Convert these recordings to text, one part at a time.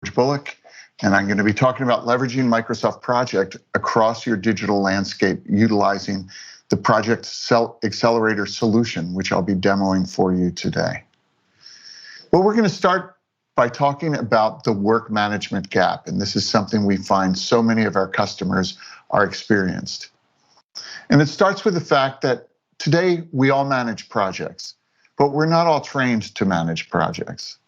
Bullock, and I'm going to be talking about leveraging Microsoft Project across your digital landscape utilizing the Project Accelerator solution, which I'll be demoing for you today. Well, we're going to start by talking about the work management gap, and this is something we find so many of our customers are experienced. And it starts with the fact that today we all manage projects, but we're not all trained to manage projects.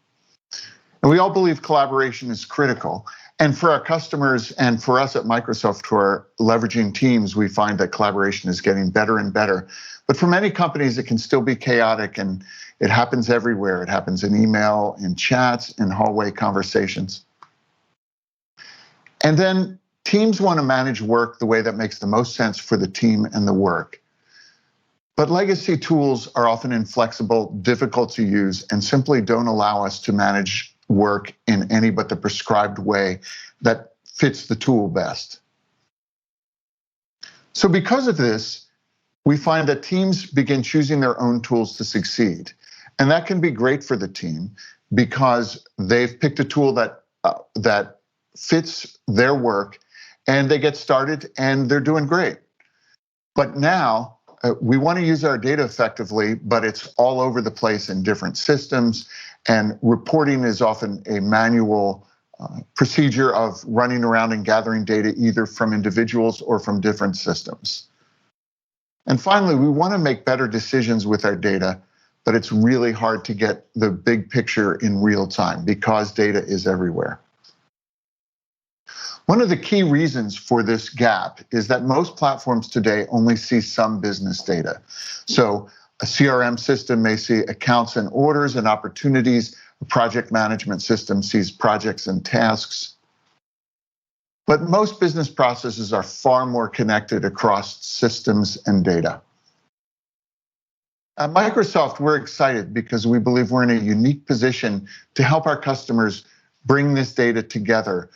And we all believe collaboration is critical. And for our customers and for us at Microsoft who are leveraging Teams, we find that collaboration is getting better and better. But for many companies, it can still be chaotic, and it happens everywhere. It happens in email, in chats, in hallway conversations. And then teams want to manage work the way that makes the most sense for the team and the work. But legacy tools are often inflexible, difficult to use, and simply don't allow us to manage work in any but the prescribed way that fits the tool best. So because of this, we find that teams begin choosing their own tools to succeed. And that can be great for the team because they've picked a tool that fits their work, and they get started and they're doing great. But now we want to use our data effectively, but it's all over the place in different systems, and reporting is often a manual procedure of running around and gathering data either from individuals or from different systems. And finally, we want to make better decisions with our data, but it's really hard to get the big picture in real time because data is everywhere. One of the key reasons for this gap is that most platforms today only see some business data. So a CRM system may see accounts and orders and opportunities. A project management system sees projects and tasks. But most business processes are far more connected across systems and data. At Microsoft, we're excited because we believe we're in a unique position to help our customers bring this data together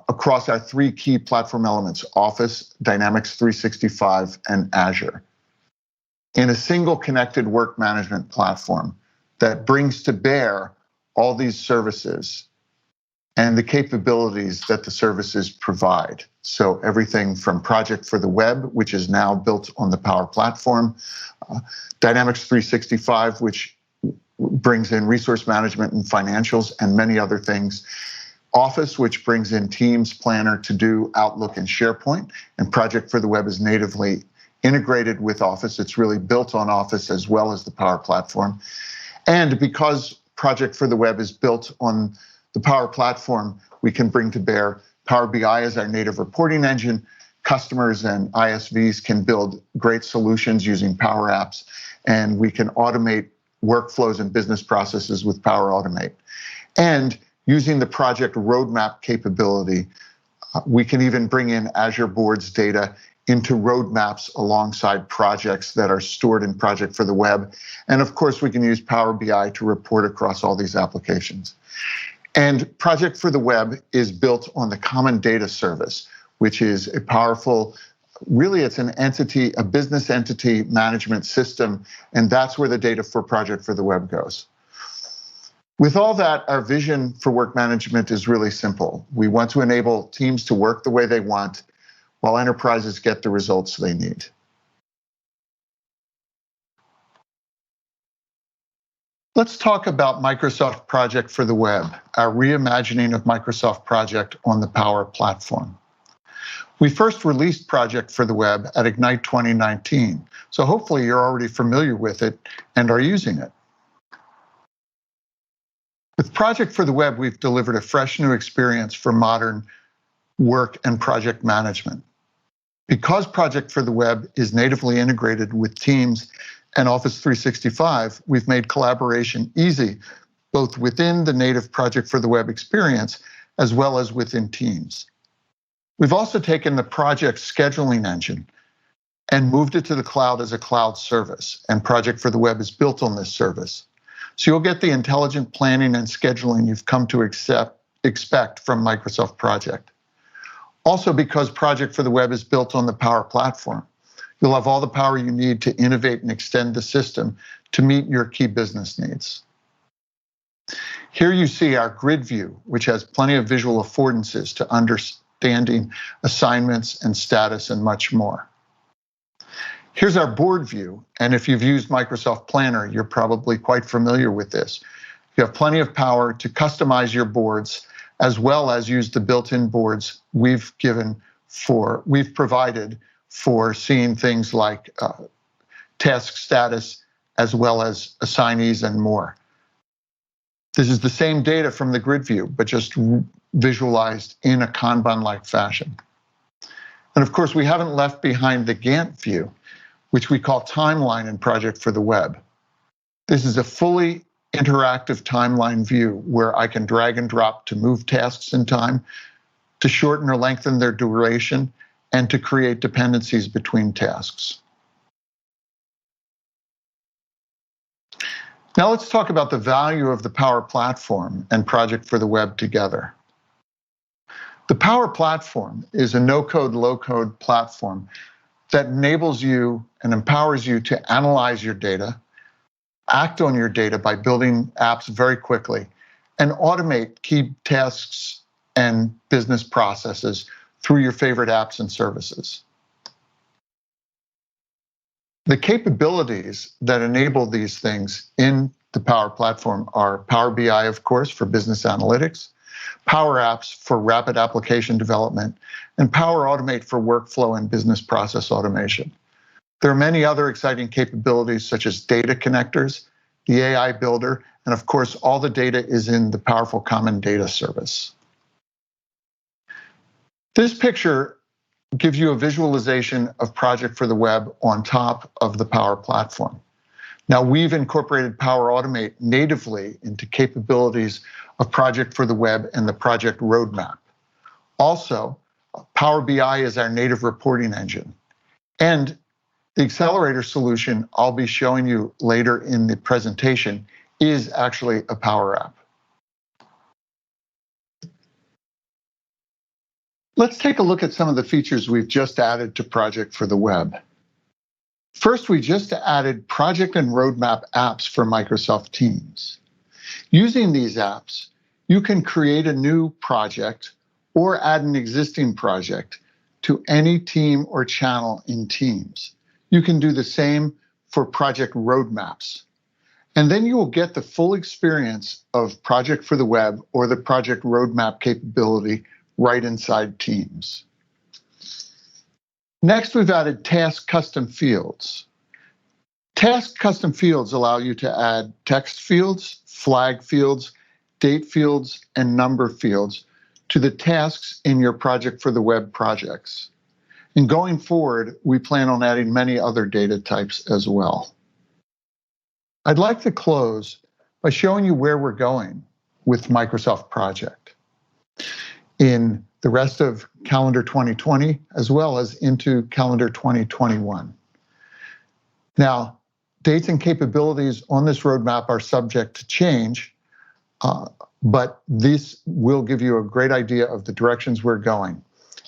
across our three key platform elements: Office, Dynamics 365, and Azure, in a single connected work management platform that brings to bear all these services and the capabilities that the services provide. So everything from Project for the Web, which is now built on the Power Platform, Dynamics 365, which brings in resource management and financials and many other things, Office, which brings in Teams, Planner, To-Do, Outlook, and SharePoint, and Project for the Web is natively integrated with Office. It's really built on Office as well as the Power Platform. And because Project for the Web is built on the Power Platform, we can bring to bear Power BI as our native reporting engine. Customers and ISVs can build great solutions using Power Apps, and we can automate workflows and business processes with Power Automate. And using the project roadmap capability, we can even bring in Azure Boards data into roadmaps alongside projects that are stored in Project for the Web. And of course, we can use Power BI to report across all these applications. And Project for the Web is built on the Common Data Service, which is a powerful, really it's an entity, a business entity management system, and that's where the data for Project for the Web goes. With all that, our vision for work management is really simple. We want to enable teams to work the way they want while enterprises get the results they need. Let's talk about Microsoft Project for the Web, our reimagining of Microsoft Project on the Power Platform. We first released Project for the Web at Ignite 2019, so hopefully you're already familiar with it and are using it. With Project for the Web, we've delivered a fresh new experience for modern work and project management. Because Project for the Web is natively integrated with Teams and Office 365, we've made collaboration easy, both within the native Project for the Web experience, as well as within Teams. We've also taken the project scheduling engine and moved it to the cloud as a cloud service, and Project for the Web is built on this service. So you'll get the intelligent planning and scheduling you've come to expect from Microsoft Project. Also, because Project for the Web is built on the Power Platform, you'll have all the power you need to innovate and extend the system to meet your key business needs. Here you see our grid view, which has plenty of visual affordances to understanding assignments and status and much more. Here's our board view, and if you've used Microsoft Planner, you're probably quite familiar with this. You have plenty of power to customize your boards, as well as use the built-in boards we've provided for seeing things like task status, as well as assignees and more. This is the same data from the grid view, but just visualized in a Kanban-like fashion. And of course, we haven't left behind the Gantt view, which we call timeline in Project for the Web. This is a fully interactive timeline view where I can drag and drop to move tasks in time, to shorten or lengthen their duration, and to create dependencies between tasks. Now let's talk about the value of the Power Platform and Project for the Web together. The Power Platform is a no-code, low-code platform that enables you and empowers you to analyze your data, act on your data by building apps very quickly, and automate key tasks and business processes through your favorite apps and services. The capabilities that enable these things in the Power Platform are Power BI, of course, for business analytics, Power Apps for rapid application development, and Power Automate for workflow and business process automation. There are many other exciting capabilities such as data connectors, the AI builder, and of course, all the data is in the powerful Common Data Service. This picture gives you a visualization of Project for the Web on top of the Power Platform. Now, we've incorporated Power Automate natively into capabilities of Project for the Web and the project roadmap. Also, Power BI is our native reporting engine. And the Accelerator solution I'll be showing you later in the presentation is actually a Power App. Let's take a look at some of the features we've just added to Project for the Web. First, we just added project and roadmap apps for Microsoft Teams. Using these apps, you can create a new project or add an existing project to any team or channel in Teams. You can do the same for project roadmaps. And then you will get the full experience of Project for the Web or the project roadmap capability right inside Teams. Next, we've added task custom fields. Task custom fields allow you to add text fields, flag fields, date fields, and number fields to the tasks in your Project for the Web projects. And going forward, we plan on adding many other data types as well. I'd like to close by showing you where we're going with Microsoft Project in the rest of calendar 2020, as well as into calendar 2021. Now, dates and capabilities on this roadmap are subject to change, but this will give you a great idea of the directions we're going.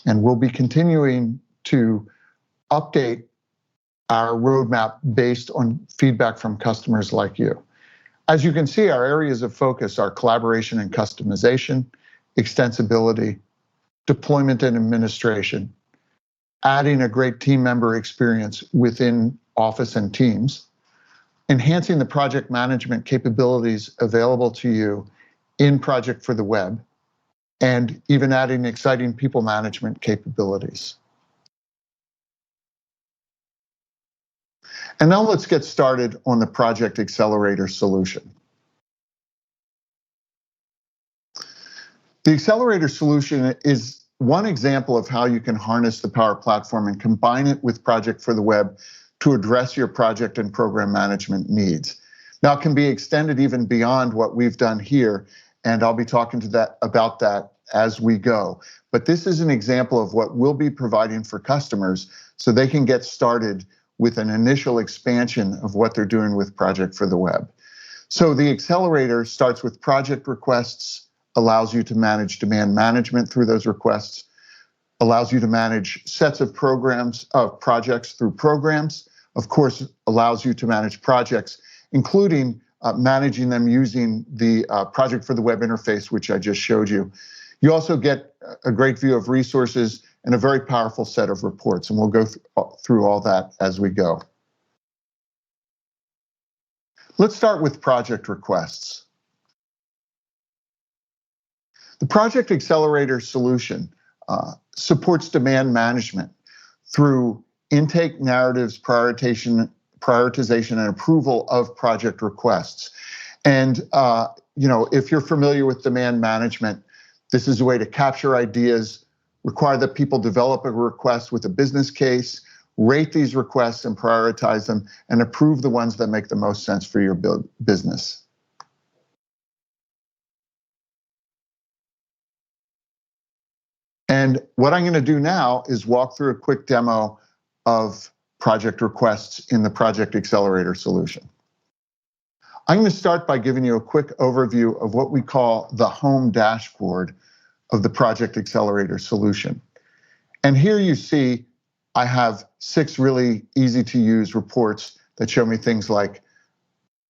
And we'll be continuing to update our roadmap based on feedback from customers like you. As you can see, our areas of focus are collaboration and customization, extensibility, deployment and administration, adding a great team member experience within Office and Teams, enhancing the project management capabilities available to you in Project for the Web, and even adding exciting people management capabilities. And now let's get started on the Project Accelerator solution. The Accelerator solution is one example of how you can harness the Power Platform and combine it with Project for the Web to address your project and program management needs. Now, it can be extended even beyond what we've done here, and I'll be talking about that as we go. But this is an example of what we'll be providing for customers so they can get started with an initial expansion of what they're doing with Project for the Web. So the Accelerator starts with project requests, allows you to manage demand management through those requests, allows you to manage sets of projects through programs, of course, allows you to manage projects, including managing them using the Project for the Web interface, which I just showed you. You also get a great view of resources and a very powerful set of reports, and we'll go through all that as we go. Let's start with project requests. The Project Accelerator solution supports demand management through intake, narratives, prioritization, and approval of project requests. And if you're familiar with demand management, this is a way to capture ideas, require that people develop a request with a business case, rate these requests and prioritize them, and approve the ones that make the most sense for your business. And what I'm going to do now is walk through a quick demo of project requests in the Project Accelerator solution. I'm going to start by giving you a quick overview of what we call the home dashboard of the Project Accelerator solution. And here you see I have 6 really easy to use reports that show me things like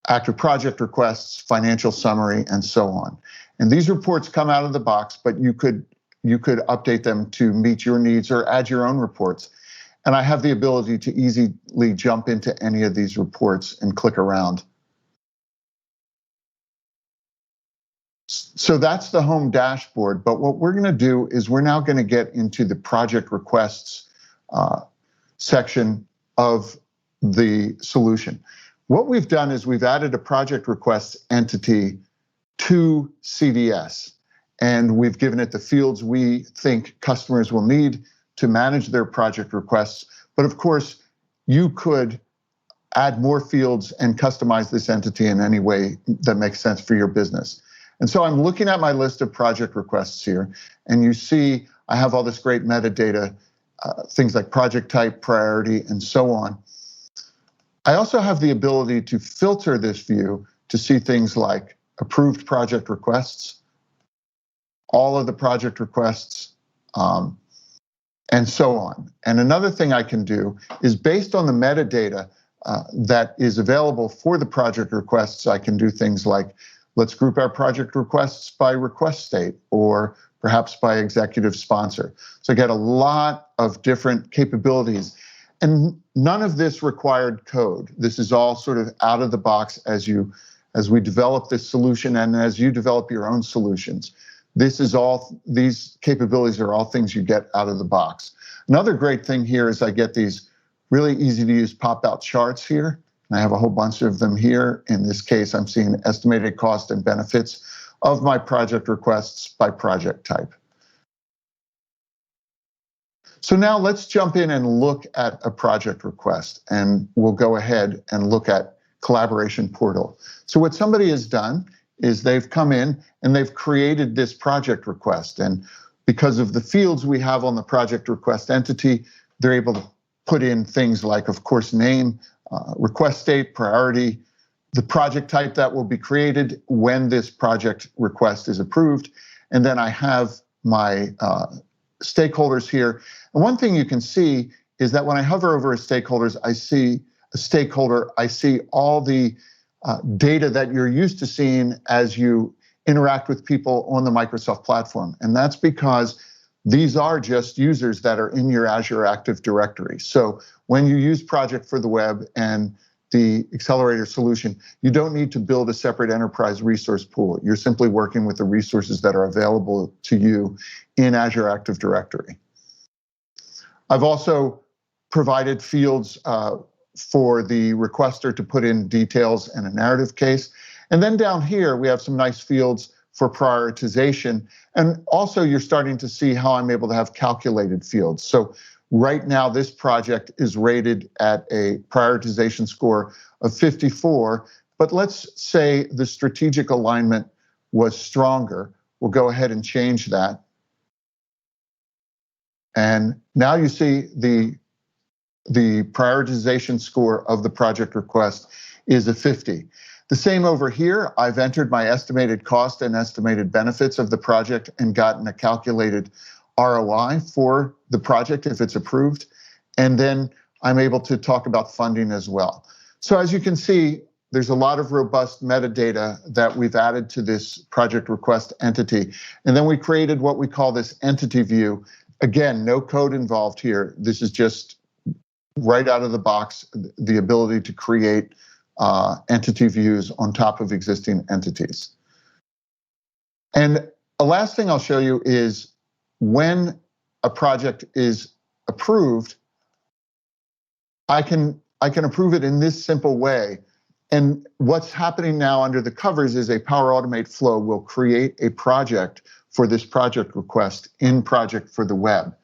active project requests, financial summary, and so on. And these reports come out of the box, but you could update them to meet your needs or add your own reports. And I have the ability to easily jump into any of these reports and click around. So that's the home dashboard, but what we're going to do is we're now going to get into the project requests section of the solution. What we've done is we've added a project requests entity to CDS, and we've given it the fields we think customers will need to manage their project requests. But of course, you could add more fields and customize this entity in any way that makes sense for your business. And so I'm looking at my list of project requests here, and you see I have all this great metadata, things like project type, priority, and so on. I also have the ability to filter this view to see things like approved project requests, all of the project requests, and so on. And another thing I can do is based on the metadata that is available for the project requests, I can do things like, let's group our project requests by request state or perhaps by executive sponsor. So I get a lot of different capabilities. And none of this required code. This is all sort of out of the box as we develop this solution and as you develop your own solutions. These capabilities are all things you get out of the box. Another great thing here is I get these really easy to use pop-out charts here. And I have a whole bunch of them here. In this case, I'm seeing estimated cost and benefits of my project requests by project type. So now let's jump in and look at a project request, and we'll go ahead and look at Collaboration Portal. So what somebody has done is they've come in and they've created this project request. And because of the fields we have on the project request entity, they're able to put in things like, of course, name, request date, priority, the project type that will be created when this project request is approved. And then I have my stakeholders here. And one thing you can see is that when I hover over a stakeholders, I see a stakeholder, I see all the data that you're used to seeing as you interact with people on the Microsoft platform. And that's because these are just users that are in your Azure Active Directory. So when you use Project for the Web and the Accelerator solution, you don't need to build a separate enterprise resource pool. You're simply working with the resources that are available to you in Azure Active Directory. I've also provided fields for the requester to put in details and a narrative case. And then down here, we have some nice fields for prioritization. And also you're starting to see how I'm able to have calculated fields. So right now, this project is rated at a prioritization score of 54, but let's say the strategic alignment was stronger. We'll go ahead and change that. And now you see the prioritization score of the project request is a 50. The same over here, I've entered my estimated cost and estimated benefits of the project and gotten a calculated ROI for the project if it's approved. And then I'm able to talk about funding as well. So as you can see, there's a lot of robust metadata that we've added to this project request entity. And then we created what we call this entity view. Again, no code involved here. This is just right out of the box, the ability to create entity views on top of existing entities. And the last thing I'll show you is when a project is approved, I can approve it in this simple way. And what's happening now under the covers is a Power Automate flow will create a project for this project request in Project for the Web.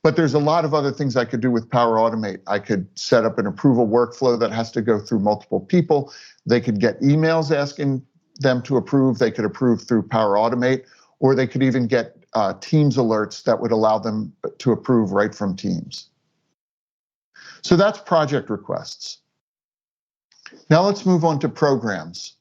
But there's a lot of other things I could do with Power Automate. I could set up an approval workflow that has to go through multiple people. They could get emails asking them to approve. They could approve through Power Automate, or they could even get Teams alerts that would allow them to approve right from Teams. So that's project requests. Now let's move on to programs.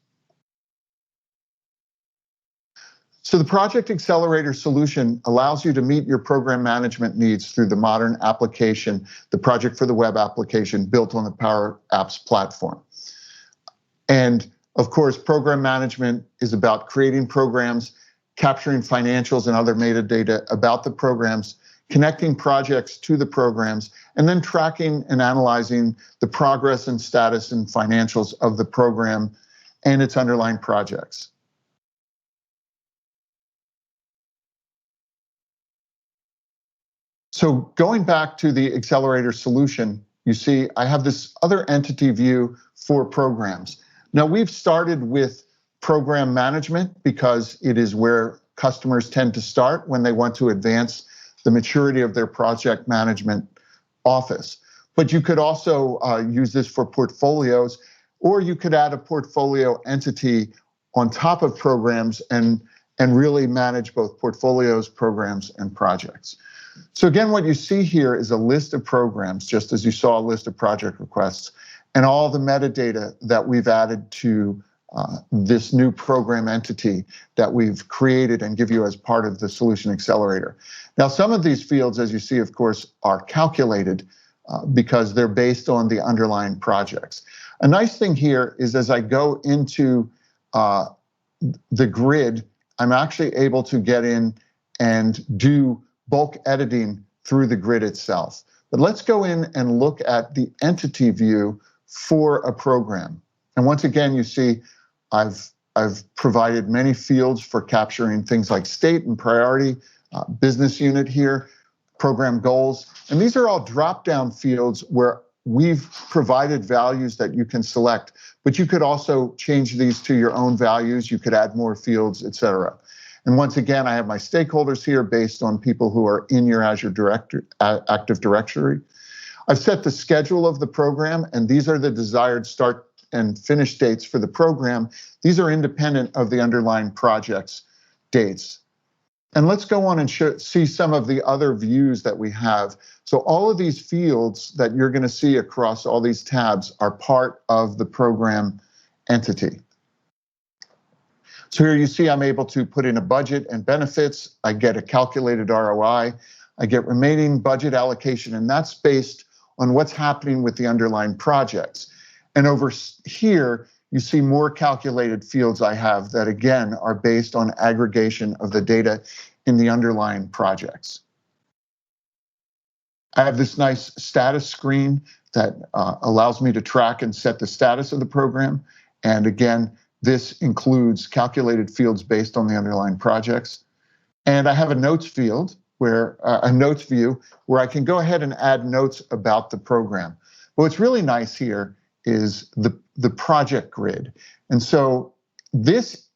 So the Project Accelerator solution allows you to meet your program management needs through the modern application, the Project for the Web application built on the Power Apps platform. And of course, program management is about creating programs, capturing financials and other metadata about the programs, connecting projects to the programs, and then tracking and analyzing the progress and status and financials of the program and its underlying projects. So going back to the Accelerator solution, you see I have this other entity view for programs. Now we've started with program management because it is where customers tend to start when they want to advance the maturity of their project management office. But you could also use this for portfolios, or you could add a portfolio entity on top of programs and really manage both portfolios, programs, and projects. So again, what you see here is a list of programs, just as you saw a list of project requests, and all the metadata that we've added to this new program entity that we've created and give you as part of the Solution Accelerator. Now, some of these fields, as you see, of course, are calculated because they're based on the underlying projects. A nice thing here is as I go into the grid, I'm actually able to get in and do bulk editing through the grid itself. But let's go in and look at the entity view for a program. And once again, you see I've provided many fields for capturing things like state and priority, business unit here, program goals. And these are all drop-down fields where we've provided values that you can select, but you could also change these to your own values. You could add more fields, et cetera. And once again, I have my stakeholders here based on people who are in your Azure Active Directory. I've set the schedule of the program, and these are the desired start and finish dates for the program. These are independent of the underlying project's dates. And let's go on and see some of the other views that we have. So all of these fields that you're going to see across all these tabs are part of the program entity. So here you see I'm able to put in a budget and benefits. I get a calculated ROI. I get remaining budget allocation, and that's based on what's happening with the underlying projects. And over here, you see more calculated fields I have that, again, are based on aggregation of the data in the underlying projects. I have this nice status screen that allows me to track and set the status of the program. And again, this includes calculated fields based on the underlying projects. And I have a notes field where a notes view where I can go ahead and add notes about the program. But what's really nice here is the project grid. And so these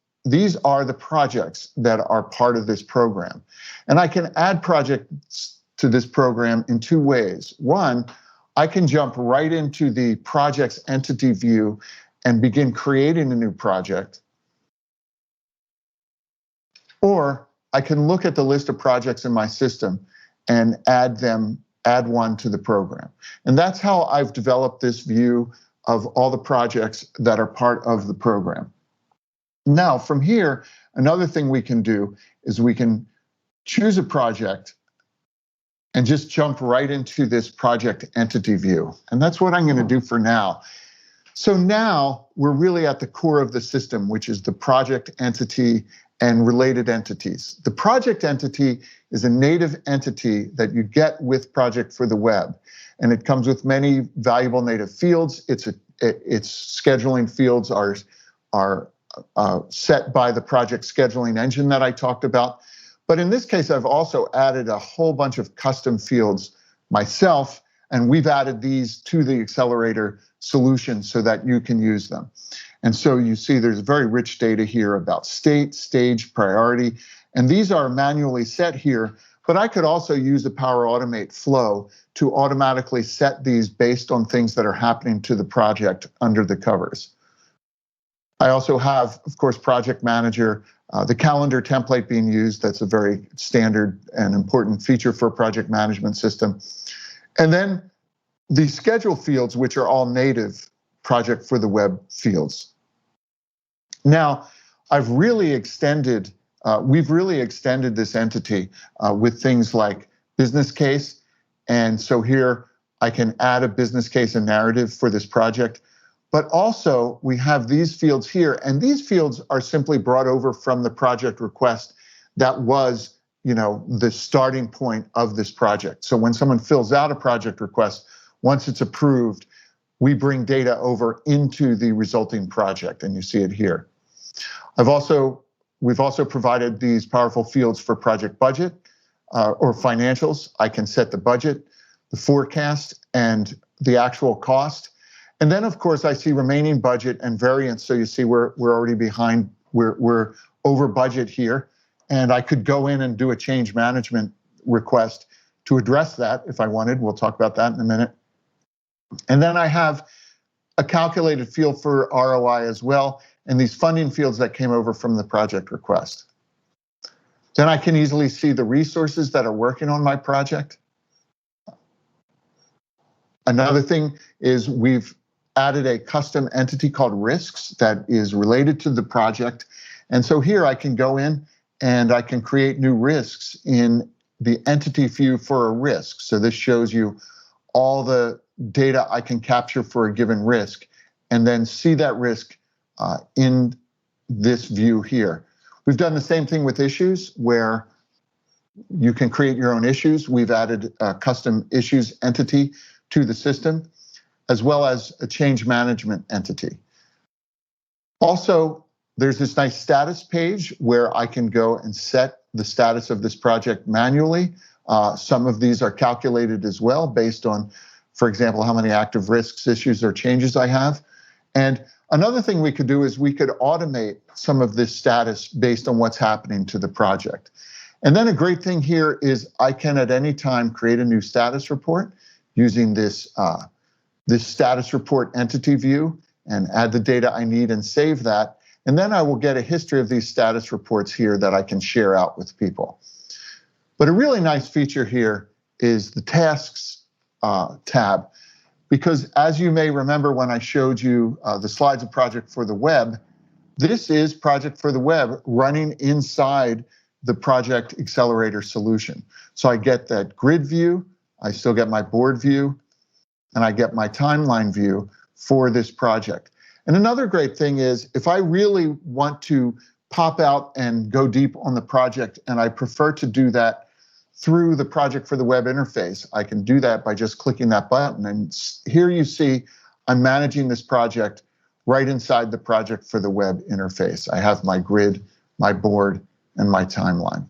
are the projects that are part of this program. And I can add projects to this program in two ways. One, I can jump right into the project's entity view and begin creating a new project. Or I can look at the list of projects in my system and add one to the program. And that's how I've developed this view of all the projects that are part of the program. Now, from here, another thing we can do is we can choose a project and just jump right into this project entity view. And that's what I'm going to do for now. So now we're really at the core of the system, which is the project entity and related entities. The project entity is a native entity that you get with Project for the Web, and it comes with many valuable native fields. Its scheduling fields are set by the project scheduling engine that I talked about. But in this case, I've also added a whole bunch of custom fields myself, and we've added these to the Accelerator solution so that you can use them. And so you see there's very rich data here about state, stage, priority, and these are manually set here, but I could also use a Power Automate flow to automatically set these based on things that are happening to the project under the covers. I also have, of course, Project Manager, the calendar template being used. That's a very standard and important feature for a project management system. And then the schedule fields, which are all native Project for the Web fields. Now, we've really extended this entity with things like business case. And so here I can add a business case and narrative for this project. But also we have these fields here, and these fields are simply brought over from the project request that was, the starting point of this project. So when someone fills out a project request, once it's approved, we bring data over into the resulting project, and you see it here. We've also provided these powerful fields for project budget or financials. I can set the budget, the forecast, and the actual cost. And then, of course, I see remaining budget and variance. So you see we're already behind, we're over budget here. And I could go in and do a change management request to address that if I wanted. We'll talk about that in a minute. And then I have a calculated field for ROI as well, and these funding fields that came over from the project request. Then I can easily see the resources that are working on my project. Another thing is we've added a custom entity called risks that is related to the project. And so here I can go in and I can create new risks in the entity view for a risk. So this shows you all the data I can capture for a given risk and then see that risk in this view here. We've done the same thing with issues where you can create your own issues. We've added a custom issues entity to the system, as well as a change management entity. Also, there's this nice status page where I can go and set the status of this project manually. Some of these are calculated as well based on, for example, how many active risks, issues, or changes I have. And another thing we could do is we could automate some of this status based on what's happening to the project. And then a great thing here is I can at any time create a new status report using this, this status report entity view and add the data I need and save that. And then I will get a history of these status reports here that I can share out with people. But a really nice feature here is the tasks tab, because as you may remember when I showed you the slides of Project for the Web, this is Project for the Web running inside the Project Accelerator solution. So I get that grid view, I still get my board view, and I get my timeline view for this project. And another great thing is if I really want to pop out and go deep on the project, and I prefer to do that through the Project for the Web interface, I can do that by just clicking that button. And here you see I'm managing this project right inside the Project for the Web interface. I have my grid, my board, and my timeline.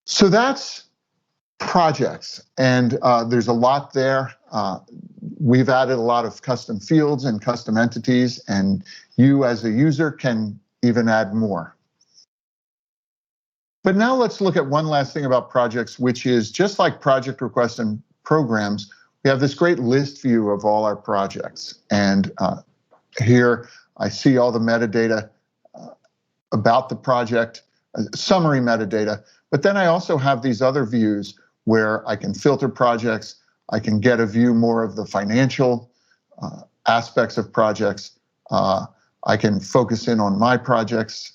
So that's projects, and there's a lot there. We've added a lot of custom fields and custom entities, and you as a user can even add more. But now let's look at one last thing about projects, which is just like project requests and programs, we have this great list view of all our projects. And here I see all the metadata about the project, summary metadata, but then I also have these other views where I can filter projects, I can get a view more of the financial aspects of projects, I can focus in on my projects,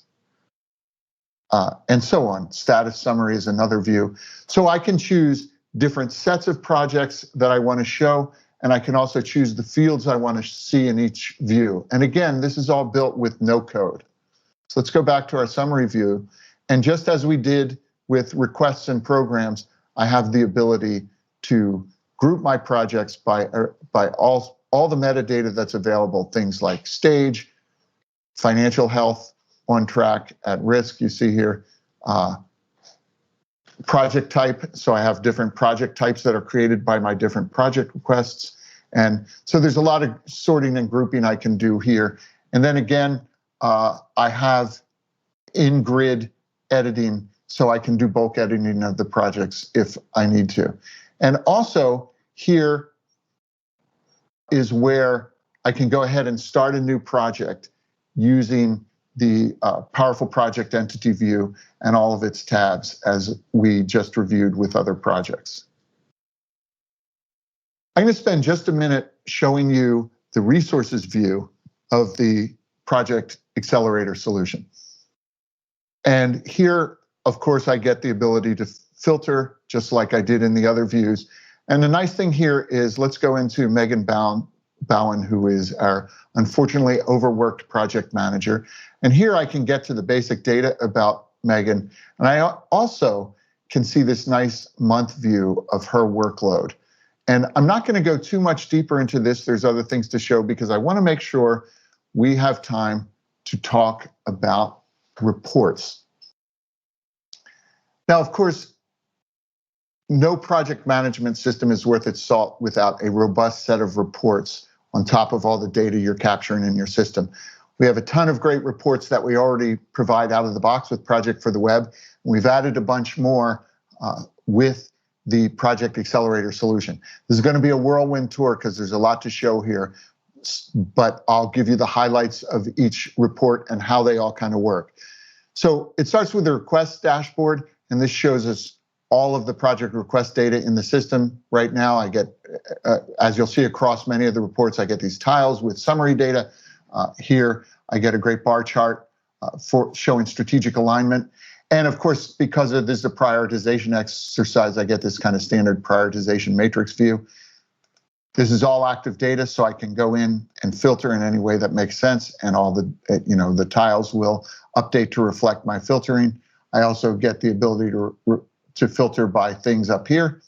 and so on. Status summary is another view. So I can choose different sets of projects that I want to show, and I can also choose the fields I want to see in each view. And again, this is all built with no code. So let's go back to our summary view. And just as we did with requests and programs, I have the ability to group my projects by all the metadata that's available, things like stage, financial health, on track, at risk, you see here, project type. So I have different project types that are created by my different project requests. And so there's a lot of sorting and grouping I can do here. And then again, I have in-grid editing, so I can do bulk editing of the projects if I need to. And also here is where I can go ahead and start a new project using the powerful project entity view and all of its tabs as we just reviewed with other projects. I'm going to spend just a minute showing you the resources view of the Project Accelerator solution. And here, of course, I get the ability to filter just like I did in the other views. And the nice thing here is, let's go into Megan Bowen, who is our unfortunately overworked project manager. And here I can get to the basic data about Megan. And I also can see this nice month view of her workload. And I'm not going to go too much deeper into this. There's other things to show because I want to make sure we have time to talk about reports. Now, of course, no project management system is worth its salt without a robust set of reports on top of all the data you're capturing in your system. We have a ton of great reports that we already provide out of the box with Project for the Web. We've added a bunch more with the Project Accelerator solution. This is going to be a whirlwind tour because there's a lot to show here, but I'll give you the highlights of each report and how they all kind of work. So it starts with the request dashboard, and this shows us all of the project request data in the system. Right now, I get, as you'll see across many of the reports, I get these tiles with summary data. Here, I get a great bar chart for showing strategic alignment. And of course, because this is a prioritization exercise, I get this kind of standard prioritization matrix view. This is all active data, so I can go in and filter in any way that makes sense, and all the the tiles will update to reflect my filtering. I also get the ability to filter by things up here.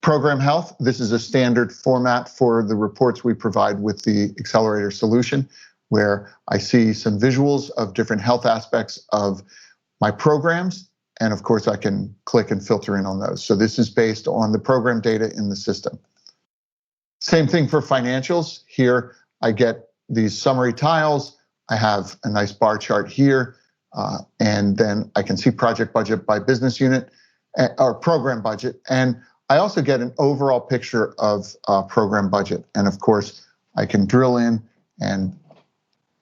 Program health, this is a standard format for the reports we provide with the Accelerator solution, where I see some visuals of different health aspects of my programs. And of course, I can click and filter in on those. So this is based on the program data in the system. Same thing for financials. Here, I get these summary tiles. I have a nice bar chart here. And then I can see project budget by business unit or program budget. And I also get an overall picture of program budget. And of course, I can drill in, and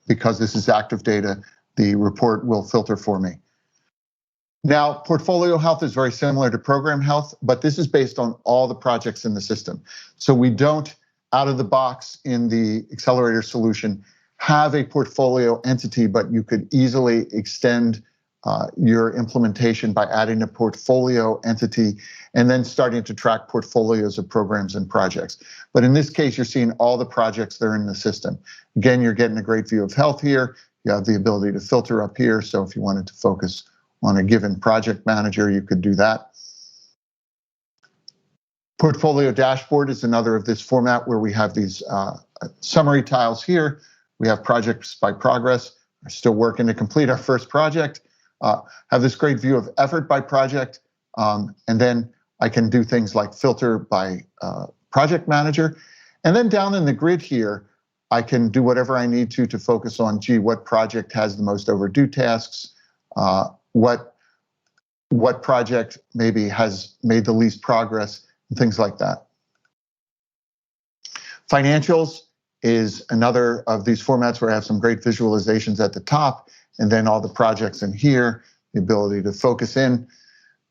because this is active data, the report will filter for me. Now, portfolio health is very similar to program health, but this is based on all the projects in the system. So we don't, out of the box in the Accelerator solution, have a portfolio entity, but you could easily extend your implementation by adding a portfolio entity and then starting to track portfolios of programs and projects. But in this case, you're seeing all the projects that are in the system. Again, you're getting a great view of health here. You have the ability to filter up here. So if you wanted to focus on a given project manager, you could do that. Portfolio dashboard is another of this format where we have these summary tiles here. We have projects by progress. We're still working to complete our first project. Have this great view of effort by project. And then I can do things like filter by project manager. And then down in the grid here, I can do whatever I need to focus on, gee, what project has the most overdue tasks? What project maybe has made the least progress, and things like that. Financials is another of these formats where I have some great visualizations at the top, and then all the projects in here, the ability to focus in.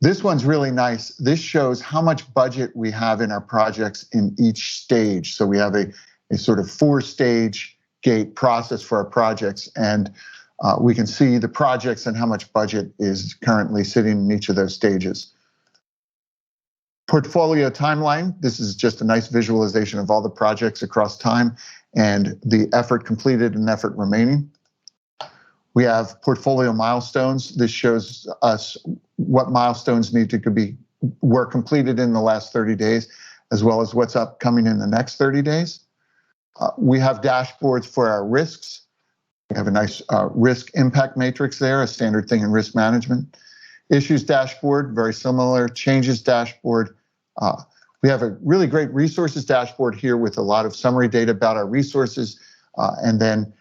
This one's really nice. This shows how much budget we have in our projects in each stage. So we have a sort of 4-stage gate process for our projects, and we can see the projects and how much budget is currently sitting in each of those stages. Portfolio timeline. This is just a nice visualization of all the projects across time and the effort completed and effort remaining. We have portfolio milestones. This shows us what milestones were completed in the last 30 days, as well as what's upcoming in the next 30 days. We have dashboards for our risks. We have a nice risk impact matrix there, a standard thing in risk management. Issues dashboard, very similar. Changes dashboard. We have a really great resources dashboard here with a lot of summary data about our resources. And then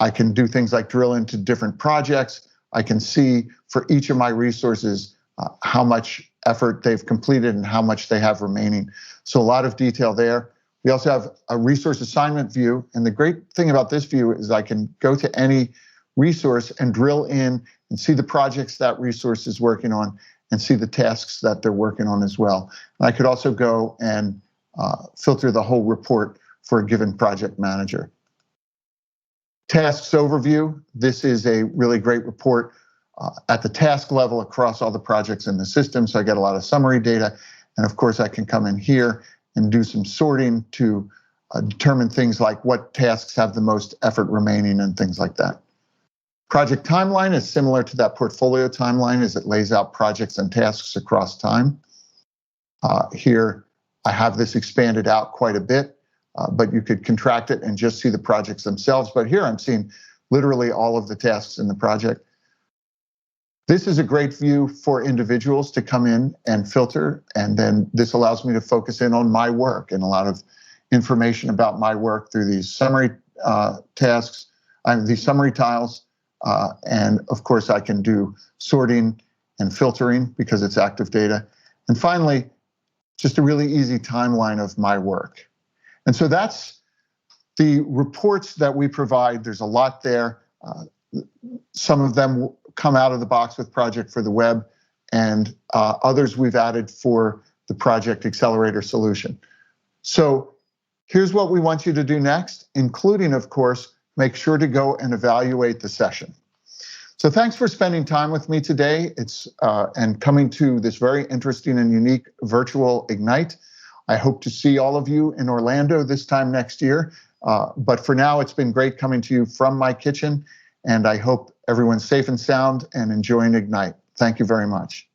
I can do things like drill into different projects. I can see for each of my resources how much effort they've completed and how much they have remaining. So a lot of detail there. We also have a resource assignment view. And the great thing about this view is I can go to any resource and drill in and see the projects that resource is working on and see the tasks that they're working on as well. And I could also go and filter the whole report for a given project manager. Tasks overview. This is a really great report at the task level across all the projects in the system. So I get a lot of summary data. And of course, I can come in here and do some sorting to determine things like what tasks have the most effort remaining and things like that. Project timeline is similar to that portfolio timeline as it lays out projects and tasks across time. Here, I have this expanded out quite a bit, but you could contract it and just see the projects themselves. But here I'm seeing literally all of the tasks in the project. This is a great view for individuals to come in and filter, and then this allows me to focus in on my work and a lot of information about my work through these summary tasks, these summary tiles, and of course I can do sorting and filtering because it's active data. And finally, just a really easy timeline of my work. And so that's the reports that we provide. There's a lot there. Some of them come out of the box with Project for the Web, and others we've added for the Project Accelerator solution. So here's what we want you to do next, including, of course, make sure to go and evaluate the session. So thanks for spending time with me today. And coming to this very interesting and unique virtual Ignite. I hope to see all of you in Orlando this time next year. But for now, it's been great coming to you from my kitchen, and I hope everyone's safe and sound and enjoying Ignite. Thank you very much.